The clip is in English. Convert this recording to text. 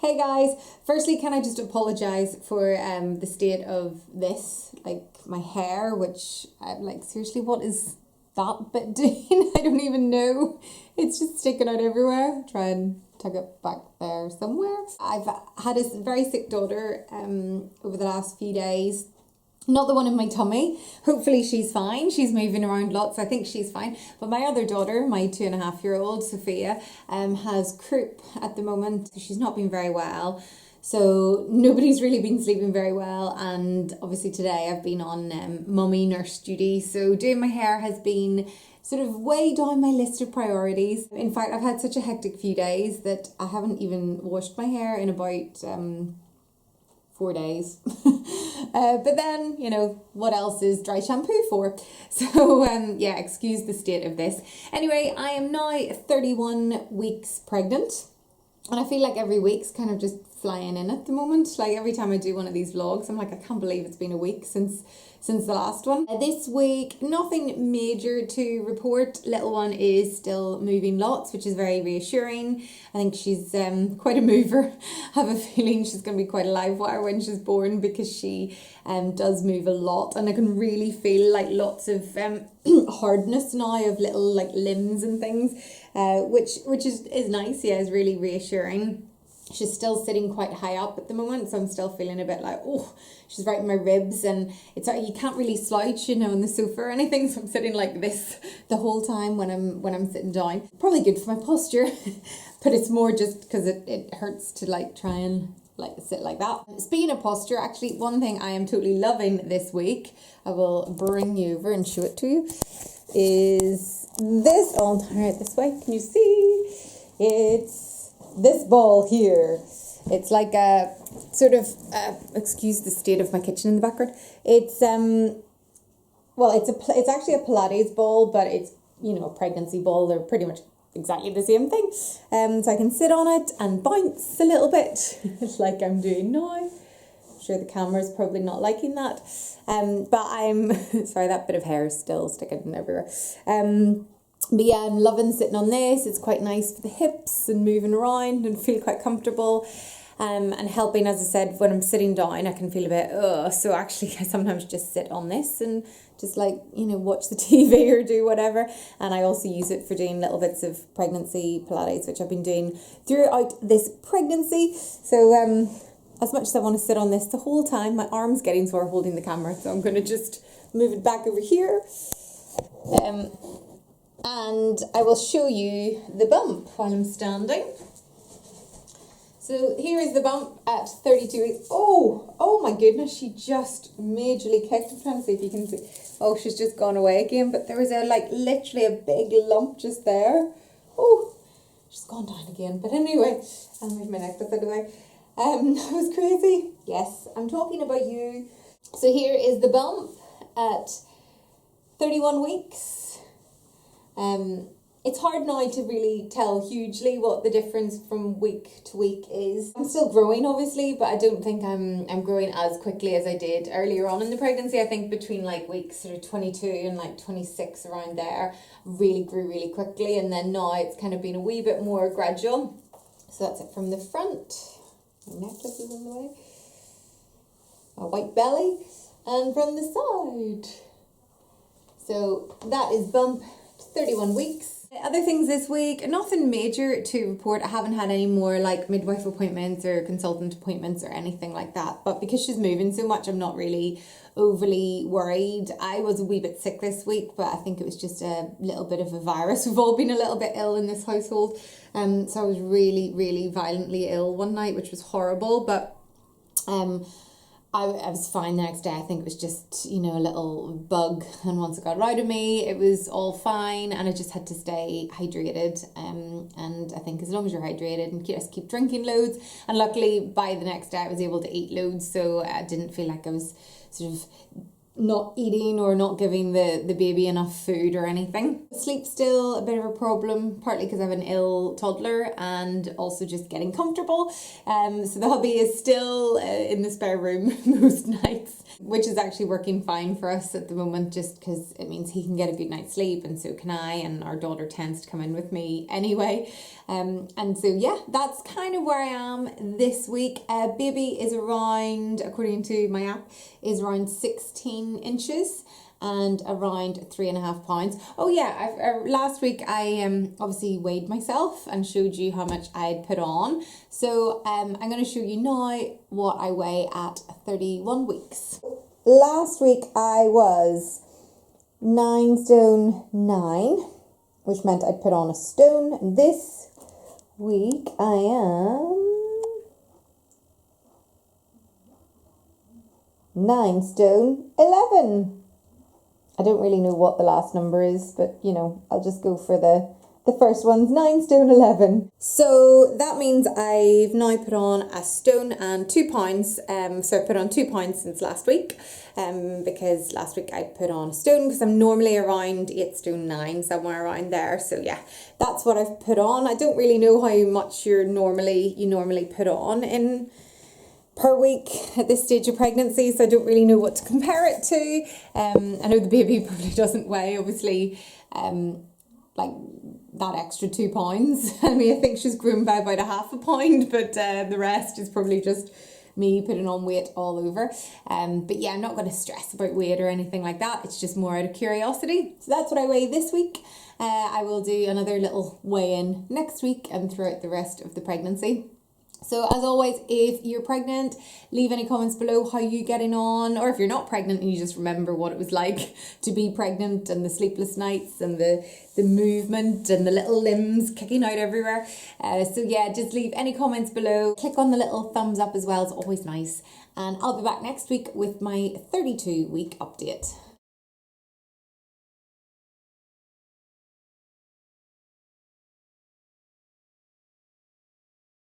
Hey guys, firstly can I just apologise for the state of this, like my hair, which like seriously what is that bit doing? I don't even know. It's just sticking out everywhere. Try and tuck it back there somewhere. I've had a very sick daughter over the last few days. Not the one in my tummy. Hopefully she's fine. She's moving around lots. I think she's fine. But my other daughter, my 2.5-year-old Sophia, has croup at the moment. She's not been very well. So nobody's really been sleeping very well. And obviously today I've been on mummy nurse duty. So doing my hair has been sort of way down my list of priorities. In fact, I've had such a hectic few days that I haven't even washed my hair in about 4 days. But then, you know, what else is dry shampoo for? So, yeah, excuse the state of this. Anyway, I am now 31 weeks pregnant. And I feel like every week's kind of just flying in at the moment. Like every time I do one of these vlogs, I'm like, I can't believe it's been a week since the last one. This week, nothing major to report. Little one is still moving lots, which is very reassuring. I think she's quite a mover. I have a feeling she's going to be quite a live wire when she's born because she does move a lot, and I can really feel like lots of hardness now of little like limbs and things, which is nice. Yeah, is really reassuring. She's still sitting quite high up at the moment, so I'm still feeling a bit like, oh, she's right in my ribs, and it's like you can't really slouch, you know, on the sofa or anything, so I'm sitting like this the whole time when I'm sitting down. Probably good for my posture, but it's more just because it hurts to like try and like sit like that. Speaking of posture, actually one thing I am totally loving this week, I will bring you over and show it to you, is this. I'll turn it this way. Can you see? It's this ball here. It's like a sort of excuse the state of my kitchen in the background. It's well, it's actually a Pilates ball, but it's, you know, a pregnancy ball. They're pretty much exactly the same thing. So I can sit on it and bounce a little bit like I'm doing now. I'm sure the camera's probably not liking that. But I'm sorry, that bit of hair is still sticking everywhere. But yeah, I'm loving sitting on this. It's quite nice for the hips and moving around and feel quite comfortable. And helping, as I said, when I'm sitting down, I can feel a bit, so actually I sometimes just sit on this and just like, you know, watch the TV or do whatever. And I also use it for doing little bits of pregnancy Pilates, which I've been doing throughout this pregnancy. So as much as I want to sit on this the whole time, my arm's getting sore holding the camera. So I'm going to just move it back over here. And I will show you the bump while I'm standing. So here is the bump at 32 weeks. Oh my goodness, she just majorly kicked. I'm trying to see if you can see. Oh, she's just gone away again, but there was literally a big lump just there. Oh, she's gone down again. But anyway, I'll move my necklace out of the way. That was crazy. Yes, I'm talking about you. So here is the bump at 31 weeks. It's hard now to really tell hugely what the difference from week to week is. I'm still growing, obviously, but I don't think I'm growing as quickly as I did earlier on in the pregnancy. I think between like weeks sort of 22 and like 26 around there, really grew really quickly, and then now it's kind of been a wee bit more gradual. So that's it from the front. My necklace is in the way. A white belly, and from the side. So that is bump 31 weeks. Other things this week, nothing major to report. I haven't had any more like midwife appointments or consultant appointments or anything like that. But because she's moving so much, I'm not really overly worried. I was a wee bit sick this week, but I think it was just a little bit of a virus. We've all been a little bit ill in this household. So I was really, really violently ill one night, which was horrible. But I was fine the next day. I think it was just, you know, a little bug, and once it got out of me, it was all fine, and I just had to stay hydrated. And I think as long as you're hydrated and just keep drinking loads, and luckily by the next day I was able to eat loads, so I didn't feel like I was sort of not eating or not giving the baby enough food or anything. Sleep's still a bit of a problem, partly because I have an ill toddler and also just getting comfortable. So the hubby is still in the spare room most nights, which is actually working fine for us at the moment, just because it means he can get a good night's sleep and so can I, and our daughter tends to come in with me anyway. And so yeah, that's kind of where I am this week. Baby is around, according to my app, is around 16 inches and around 3.5 pounds. Oh yeah, last week I obviously weighed myself and showed you how much I'd put on. So I'm going to show you now what I weigh at 31 weeks. Last week I was 9 stone 9, which meant I'd put on a stone. And this week I am 9 stone 11. I don't really know what the last number is, but you know, I'll just go for the first one's 9 stone 11. So that means I've now put on a stone and 2 pounds. So I put on 2 pounds since last week, because last week I put on a stone because I'm normally around 8 stone 9, somewhere around there. So yeah, that's what I've put on. I don't really know how much you normally put on in per week at this stage of pregnancy, so I don't really know what to compare it to. I know the baby probably doesn't weigh, obviously, like that extra 2 pounds. I mean, I think she's grown by about 0.5 pound, but the rest is probably just me putting on weight all over. But yeah, I'm not going to stress about weight or anything like that. It's just more out of curiosity. So that's what I weigh this week. I will do another little weigh-in next week and throughout the rest of the pregnancy. So as always, if you're pregnant, leave any comments below how you're getting on, or if you're not pregnant and you just remember what it was like to be pregnant and the sleepless nights and the movement and the little limbs kicking out everywhere. So yeah, just leave any comments below. Click on the little thumbs up as well, it's always nice. And I'll be back next week with my 32-week update.